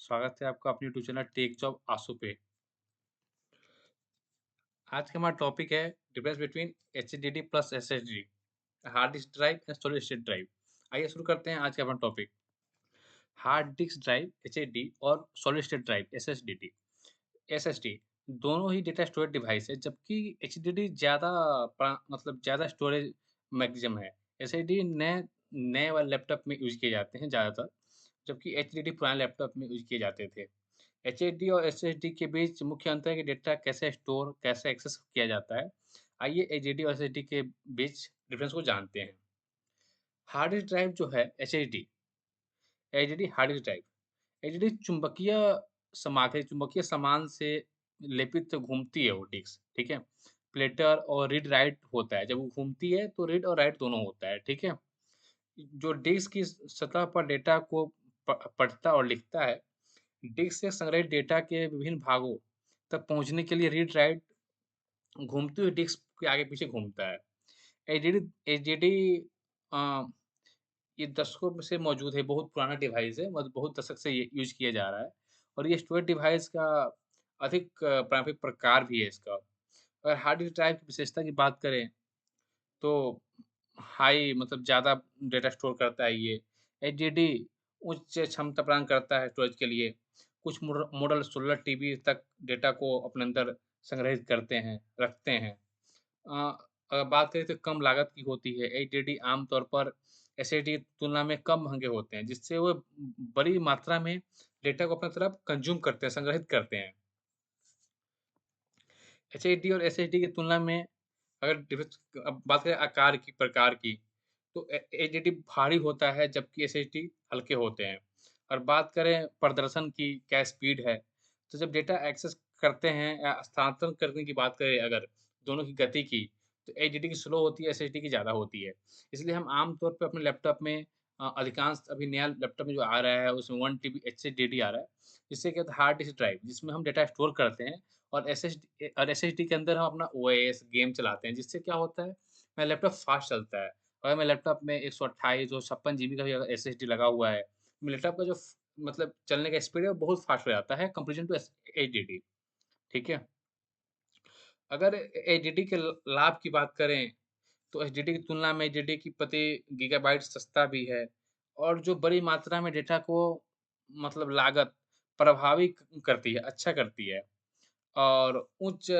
स्वागत है आपका अपने यूट्यूब चैनल टेक जॉब आसू पे। आज का हमारा टॉपिक है difference between HDD plus SSD, hard disk drive and solid state drive. आइए शुरू करते हैं आज का अपना topic. Hard disk drive HDD और solid state drive SSD. SSD दोनों ही डेटा स्टोरेज डिवाइस है, जबकि एचडीडी मतलब ज़्यादा स्टोरेज मैक्सिमम है। एसएसडी नए नए वाले लैपटॉप में यूज़ किए जाते हैं ज़्यादातर, जबकि एचडीडी पुराने लैपटॉप में यूज़ किए जाते थे। एचएसडी और एसएसडी के बीच मुख्य अंतर है कि डेटा कैसे स्टोर, कैसे एक्सेस किया जाता है। आइए एचडीडी और एसएसडी के बीच डिफरेंस को जानते हैं। हार्ड डिस्क ड्राइव जो है HDD, HDD hard disk drive, HDD चुंबकीय सामान से लेपित घूमती है वो डिस्क, ठीक है? प्लेटर और रीड राइट होता है। जब वो घूमती है तो रीड और राइट दोनों होता है, ठीक है? जो डिस्क की सतह पर डेटा को पढ़ता और लिखता है, डिस्क से संग्रहित डेटा के विभिन्न भागों तक पहुँचने के लिए रीड राइट घूमती हुई डिस्क के आगे-पीछे घूमता है। एचडीडी एचडीडी अ, ये दशकों में से मौजूद है, बहुत पुराना डिवाइस है, मतलब बहुत दशक से ये यूज़ किया जा रहा है और ये स्टोरेज डिवाइस का अधिक प्राथमिक प्रकार भी है इसका। अगर हार्ड डिस्क ड्राइव की विशेषता की बात करें तो हाई मतलब ज़्यादा डेटा स्टोर करता है ये। एचडीडी उच्च क्षमता प्रदान करता है स्टोरेज के लिए। कुछ मॉडल 16 टीबी तक डेटा को अपने अंदर संग्रहित करते हैं, रखते हैं। अ, अगर बात करें तो कम लागत की होती है। एचडीडी आमतौर पर एसएसडी की तुलना में कम महँगे होते हैं, जिससे वो बड़ी मात्रा में डेटा को अपनी तरफ कंज़्यूम करते हैं, संग्रहित करते हैं। एचएसडी और एसएसडी की तुलना में अगर डिफरेंस अब बात करें आकार की, प्रकार की, तो एचडीडी भारी होता है जबकि एसएसडी हल्के होते हैं। और बात करें प्रदर्शन की, क्या स्पीड है, तो जब डेटा एक्सेस करते हैं या स्थानांतरण करने की बात करें अगर दोनों की गति की, तो एचडीडी की स्लो होती है, एसएसडी की ज़्यादा होती है। इसलिए हम आम तौर पे अपने लैपटॉप में अधिकांश अभी नया लैपटॉप में जो आ रहा है उसमें 1 टीबी एचएसडी आ रहा है, जिससे क्या होता है हार्ड डिस्क ड्राइव जिसमें हम डेटा स्टोर करते हैं और एसएसडी के अंदर हम अपना ओएस, गेम चलाते हैं, जिससे क्या होता है, मेरा लैपटॉप फ़ास्ट चलता है। अगर मेरे लैपटॉप में 128 और 56 जीबी का भी अगर एसएसडी लगा हुआ है, मेरे लैपटॉप का जो मतलब चलने का स्पीड है, वो बहुत फ़ास्ट हो जाता है कंपैरिज़न टू एचडीडी, ठीक है? अगर एचडीडी के लाभ की बात करें, तो एचडीडी की तुलना में एचडीडी की प्रति गीगाबाइट सस्ता भी है और जो बड़ी मात्रा में डेटा को मतलब लागत प्रभावी करती है, अच्छा करती है। और उच्च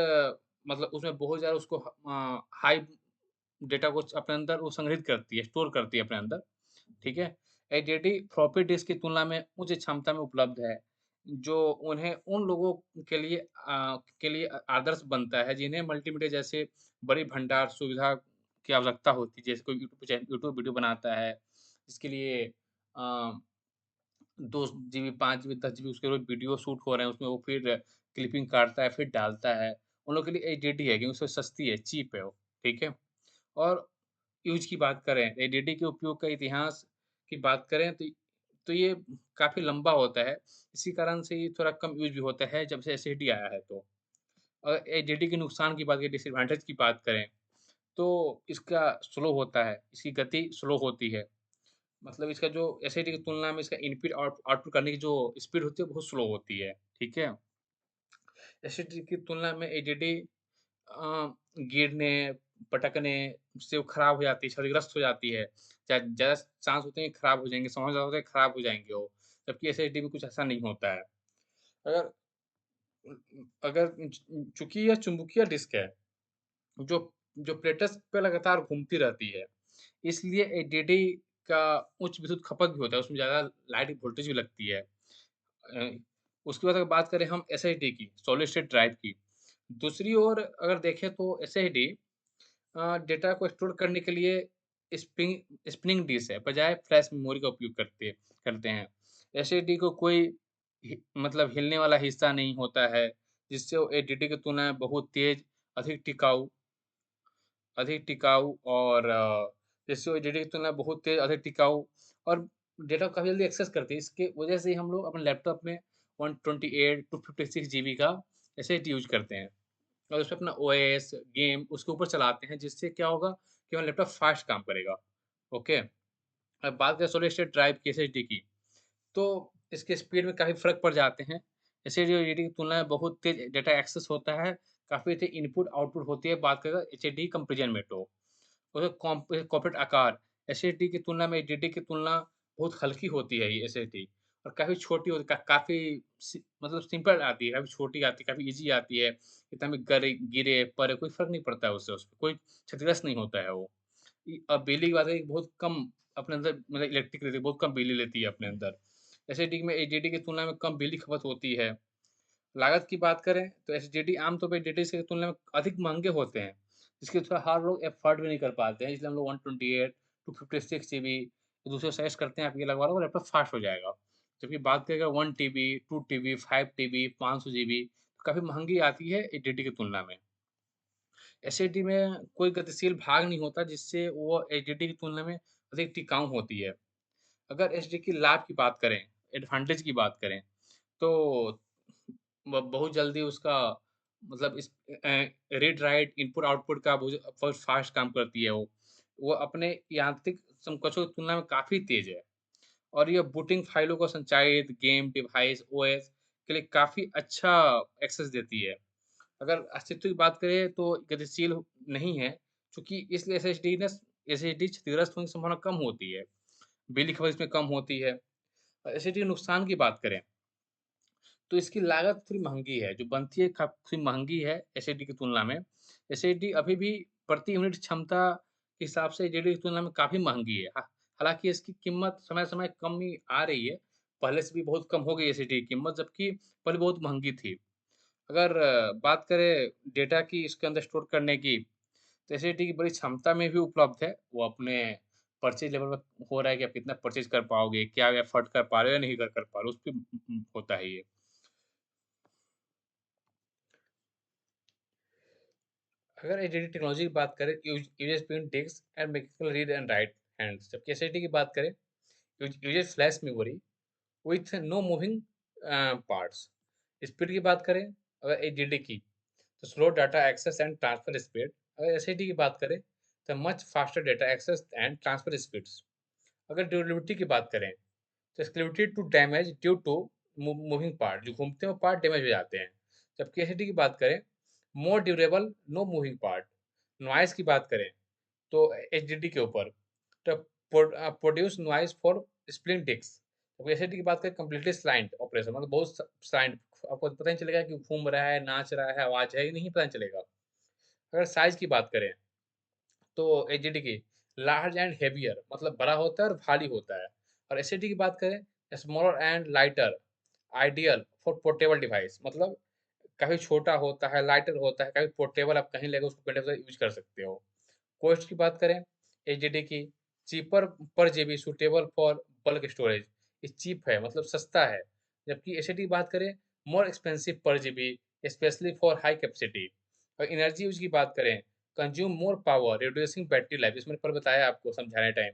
मतलब उसमें बहुत ज़्यादा उसको हाई डेटा को अपने अंदर वो संग्रहित करती है, स्टोर करती है अपने अंदर, ठीक है? एचडीडी फ्लॉपी डिस्क की तुलना में उच्च क्षमता में उपलब्ध है, जो उन्हें उन लोगों के लिए आदर्श बनता है, जिन्हें मल्टीमीडिया जैसे बड़ी भंडार सुविधा की आवश्यकता होती है। जैसे कोई यूट्यूब वीडियो बनाता है, इसके लिए अ 2 जीबी, 5 जीबी, 10 जीबी उसके रोज़ वीडियो शूट हो रहे हैं, उसमें वो फिर क्लिपिंग काटता है, फिर डालता है। उन लोगों के लिए एचडीडी है क्योंकि उससे सस्ती है, चीप है वो, ठीक है? और यूज़ की बात करें, एचडीडी के उपयोग का इतिहास की बात करें तो ये काफ़ी लंबा होता है। इसी कारण से ये थोड़ा कम यूज़ भी होता है जब से एसएसडी आया है तो। और एचडीडी के नुकसान की बात करें, डिसएडवांटेज की बात करें, तो इसका स्लो होता है, इसकी गति स्लो होती है। मतलब इसका जो एसआईटी की तुलना में इसका इनपुट आउटपुट करने की जो स्पीड होती है, बहुत स्लो होती है, ठीक है? एसआईटी की तुलना में एडीडी गिरने, पटकने से वो खराब हो जाती है, क्षतिग्रस्त हो जाती है। ज़्यादा चांस होते हैं खराब हो जाएँगे, समय ज़्यादा होता है खराब हो जाएँगे वो, जबकि एसआईटी में कुछ ऐसा नहीं होता है। अगर अगर चूँकि यह चुंबकीय डिस्क है, जो जो प्लेटस पे लगातार घूमती रहती है, इसलिए एडीडी का उच्च विद्युत खपत भी होता है, उसमें ज़्यादा लाइट वोल्टेज भी लगती है। उसके बाद अगर बात करें हम एसएसडी की, सॉलिड स्टेट ड्राइव की, दूसरी ओर अगर देखें तो एसएसडी डेटा को स्टोर करने के लिए स्प्रिंग डिस्क है, बजाय फ्लैश मेमोरी का उपयोग करते हैं। एसएसडी को कोई मतलब हिलने वाला हिस्सा नहीं होता है, जिससे वो एडीडी की तुलना में बहुत तेज़, अधिक टिकाऊ अधिक टिकाऊ और जैसे वो एचडीडी की तुलना में बहुत तेज़, अधिक टिकाऊ और डेटा को काफ़ी जल्दी एक्सेस करती है। इसके वजह से ही हम लोग अपने लैपटॉप में 128 256 जीबी का एसएसडी यूज़ करते हैं और उसमें अपना ओएस, गेम उसके ऊपर चलाते हैं, जिससे क्या होगा कि हमारा लैपटॉप फ़ास्ट काम करेगा। ओके? अब बात करें सॉलिड स्टेट ड्राइव की एसएसडी की, तो इसके स्पीड में काफ़ी फ़र्क पड़ जाते हैं। जैसे जो एचडीडी की तुलना में बहुत तेज़ डेटा एक्सेस होता है, काफ़ी तेज़ इनपुट-आउटपुट होती है, बात करें एचडीडी कंपैरिज़न में तो। और कॉम्पैक्ट आकार, एसएसडी की तुलना में एचडीडी की तुलना बहुत हल्की होती है ये एसएसडी और काफ़ी छोटी होती है, काफ़ी मतलब सिंपल आती है, काफ़ी छोटी आती है, काफ़ी ईज़ी आती है। इतना भी गिरे, पड़े कोई फ़र्क नहीं पड़ता है उससे उसपे, कोई क्षतिग्रस्त नहीं होता है वो। बिजली की बात करें बहुत कम अपने अंदर मतलब इलेक्ट्रिक लेती है, बहुत कम बिजली लेती है अपने अंदर। एसएसडी में एचडीडी की तुलना में कम बिजली खपत होती है। लागत की बात करें तो एसएसडी आमतौर पे एचडीडी की तुलना में अधिक महँगे होते हैं, जिसके थोड़ा हर लोग अफ़ोर्ड भी नहीं कर पाते हैं, इसलिए हम लोग 128, 256 जीबी दूसरे सजेस्ट करते हैं, आप ये लगवा लो लैपटॉप फ़ास्ट हो जाएगा। जबकि बात करें अगर 1 टीबी, 2 टीबी, 5 टीबी, 500 जीबी काफ़ी महँगी आती है एचडीडी की तुलना में। एसएसडी में कोई गतिशील भाग नहीं होता जिससे वो एचडीडी की तुलना में अधिक टिकाऊ होती है। अगर एसएसडी की लाभ की बात करें, एडवांटेज की बात करें, तो बहुत जल्दी उसका मतलब रीड राइट इनपुट-आउटपुट का बहुत फ़ास्ट काम करती है वो। वो अपने यांत्रिक समकक्षों की तुलना में काफ़ी तेज़ है और ये बूटिंग फ़ाइलों को संचालित गेम, डिवाइस, ओएस के लिए काफ़ी अच्छा एक्सेस देती है। अगर अस्तित्व की बात करें तो गतिशील नहीं है, चूँकि इसलिए एसएसडी क्षतिग्रस्त होने की संभावना कम होती है। बिजली खपत इसमें कम होती है। एसएसडी के नुकसान की बात करें तो इसकी लागत थोड़ी महँगी है, जो बनती है काफ़ी महँगी है एसएसडी की तुलना में। एसएसडी अभी भी प्रति यूनिट क्षमता के हिसाब से एचडीडी की तुलना में काफ़ी महँगी है। हालाँकि इसकी कीमत समय-समय कमी आ रही है, पहले से भी बहुत कम हो गई है एसएसडी की कीमत, जबकि पहले बहुत महँगी थी। अगर बात करें डेटा की इसके अंदर स्टोर करने की, तो एसएसडी की बड़ी क्षमता में भी उपलब्ध है। वो अपने परचेज़ लेवल पे हो रहा है कि आप कितना परचेज़ कर पाओगे, क्या एफर्ट कर पा रहे हो या नहीं कर पा रहे हो, उस पे होता है ये। अगर एचडीडी टेक्नोलॉजी की बात करें uses between disk and mechanical read and write hands, जबकि एसएसडी की बात करें uses flash memory with no moving parts. Speed की बात करें अगर एचडीडी की तो slow data access and transfer speed. अगर एसएसडी की बात करें तो much faster data access and transfer speeds. अगर ड्यूरेबिलिटी की बात करें तो scalability to damage due to moving part, जो घूमते हैं वो पार्ट डैमेज हो जाते हैं। जबकि एसएसडी की बात करें more durable no moving part. Noise की बात करें तो एचडीडी के ऊपर तो produce noise for split disk. तो एसएसडी की बात करें कंप्लीटली साइलेंट ऑपरेशन, मतलब बहुत साइलेंट, आपको पता नहीं चलेगा कि घूम रहा है, नाच रहा है, आवाज़ है, ये नहीं पता चलेगा। अगर साइज़ की बात करें तो एचडीडी की लार्ज एंड हेवियर, मतलब बड़ा होता है और भारी होता है। और एसएसडी की बात करें smaller and lighter, ideal for portable device, मतलब काफ़ी छोटा होता है, लाइटर होता है, काफ़ी पोर्टेबल, आप कहीं लेके उसको पेन ड्राइव यूज़ कर सकते हो। कॉस्ट की बात करें एचडीडी की चीपर पर GB suitable for bulk storage, ये चीप है मतलब सस्ता है। जबकि एसएसडी की बात करें मोर एक्सपेंसिव पर GB specially for high capacity. और एनर्जी यूज़ की बात करें consume more power reducing battery life, इसमें पर बताया आपको समझाने टाइम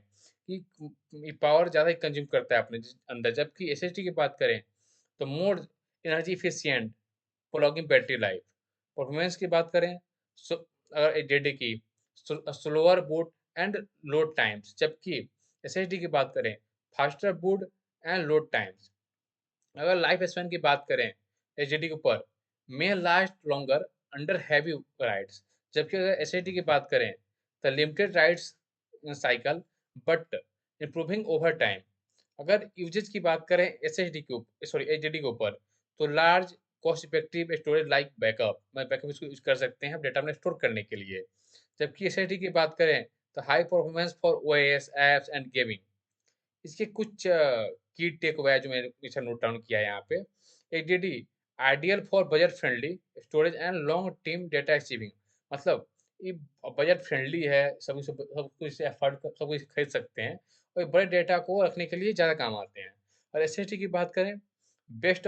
कि पावर ज़्यादा ही कंज्यूम करता है अपने अंदर। जबकि एसएसडी की बात करें तो मोर एनर्जी एफिशिएंट प्लॉगिंग बैटरी लाइफ। परफॉर्मेंस की बात करें सो अगर एचडीडी की slower boot and load times, जबकि एसएसडी की बात करें faster boot and load times. अगर लाइफ स्पैन की बात करें एचडीडी के ऊपर may last longer under heavy writes. जबकि अगर एसएसडी की बात करें तो limited writes cycle but improving over time. अगर यूजेज की बात करें एसएसडी के ऊपर, सॉरी एचडीडी के ऊपर, तो large cost effective storage like backup, मैं बैकअप इसको यूज कर सकते हैं डेटा में स्टोर करने के लिए। जबकि एसएसडी की बात करें तो high performance for OS apps and gaming. इसके कुछ की टेक अवे जो मैंने पीछे नोट डाउन किया है यहाँ पे। HDD ideal for budget friendly storage and long team data achieving, मतलब ये बजट फ्रेंडली है, सब कुछ इसे अफोर्ड सब कुछ खरीद सकते हैं और ये बड़े डेटा को रखने के लिए ज़्यादा काम आते हैं। और एसएसडी की बात करें best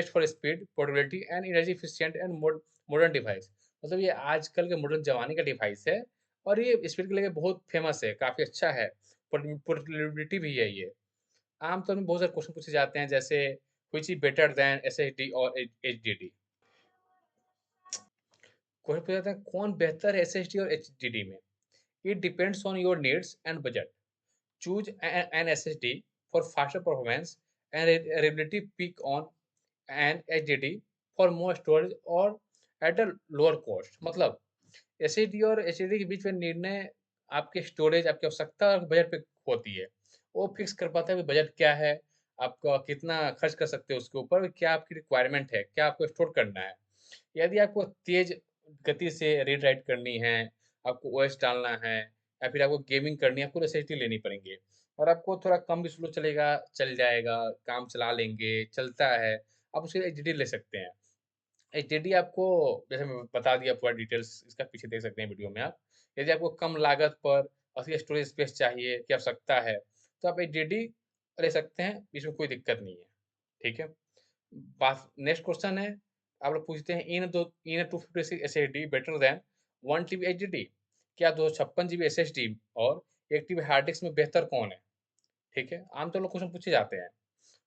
for speed portability and energy efficient and modern device, मतलब ये आजकल के मॉडर्न ज़माने का डिवाइस है और ये स्पीड के लिए बहुत फेमस है, काफ़ी अच्छा है। पोर्टेबिलिटी भी है ये। आमतौर में बहुत सारे क्वेश्चन पूछे जाते हैं जैसे which is better than SSD और एचडीडी। क्वेश्चन पूछा जाता है कौन बेहतर है एसएसडी और एचडीडी में? It depends on your needs and budget. Choose an SSD for faster performance and reliability peak on an HDD for more storage और at a lower cost। मतलब एसएसडी और एचडीडी के बीच में निर्णय आपके स्टोरेज, आपकी आवश्यकता और बजट पे होती है। वो फिक्स कर पाता है कि बजट क्या है, आपका कितना खर्च कर सकते हो उसके ऊपर, क्या आपकी रिक्वायरमेंट है, क्या आपको स्टोर करना है। यदि आपको तेज गति से रीड राइट करनी है, आपको ओएस डालना है, या फिर आपको गेमिंग करनी है, आपको एसएसडी लेनी पड़ेंगे। और आपको थोड़ा कम भी स्लो चलेगा, चल जाएगा, काम चला लेंगे, चलता है, आप उसके लिए एचडीडी ले सकते हैं। एचडीडी आपको, जैसे मैं बता दिया पूरा डिटेल्स, इसका पीछे देख सकते हैं वीडियो में आप। यदि आपको कम लागत पर असली स्टोरेज स्पेस चाहिए, की आवश्यकता है, तो आप एचडीडी ले सकते हैं, इसमें कोई दिक्कत नहीं है। ठीक है? बात नेक्स्ट क्वेश्चन है, आप लोग पूछते हैं इन 256 SSD better than 1 TB HDD? क्या 256 जीबी एसएसडी और 1 टीबी हार्ड डिस्क में बेहतर कौन है? ठीक है? आमतौर पर क्वेश्चन पूछे जाते हैं।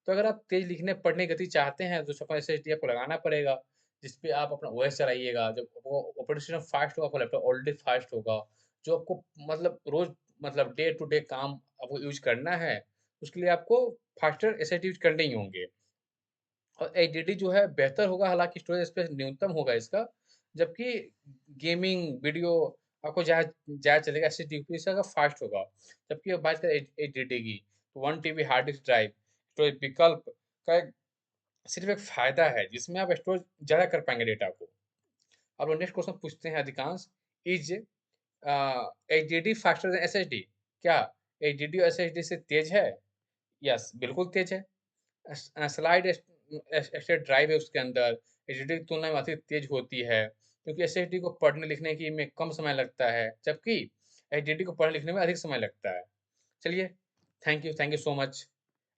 तो अगर आप तेज लिखने पढ़ने की गति चाहते हैं तो छपन एसएसडी आपको लगाना पड़ेगा, जिसपे आप अपना ओएस चलाइएगा। जब वो ऑपरेटिंग सिस्टम फास्ट होगा, आपका लैपटॉप ऑलरेडी फास्ट होगा। जो आपको मतलब रोज, मतलब डे टू डे काम आपको यूज करना है, उसके लिए आपको फास्टर एसएसडी यूज करने ही होंगे। और एचडीडी जो है बेहतर होगा, हालांकि स्टोरेज स्पेस न्यूनतम होगा इसका, जबकि गेमिंग वीडियो आपको जहाँ ज़्यादा चलेगा, एसएसडी इसका फास्ट होगा। जबकि अब बात करें एचडीडी की, तो 1 TB hard disk drive storage विकल्प का सिर्फ एक फ़ायदा है, जिसमें आप स्टोर ज़्यादा कर पाएँगे डेटा को। अब नेक्स्ट क्वेश्चन पूछते हैं अधिकांश, is HDD faster than SSD? क्या एचडीडी एसएसडी से तेज़ है? यस, बिल्कुल तेज़ है। स्लाइड स्टेट ड्राइव है उसके अंदर, एचडीडी की तुलना में अधिक तेज़ होती है, क्योंकि एसएसडी को पढ़ने लिखने की में कम समय लगता है, जबकि एचडीडी को पढ़ने लिखने में अधिक समय लगता है। चलिए, थैंक यू सो मच।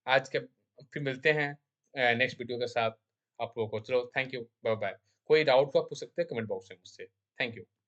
आज के फिर मिलते हैं नेक्स्ट वीडियो के साथ आप लोगों को। चलो, थैंक यू, बाय बाय। कोई डाउट हो आप पूछ सकते हैं कमेंट बॉक्स में मुझसे। Thank you.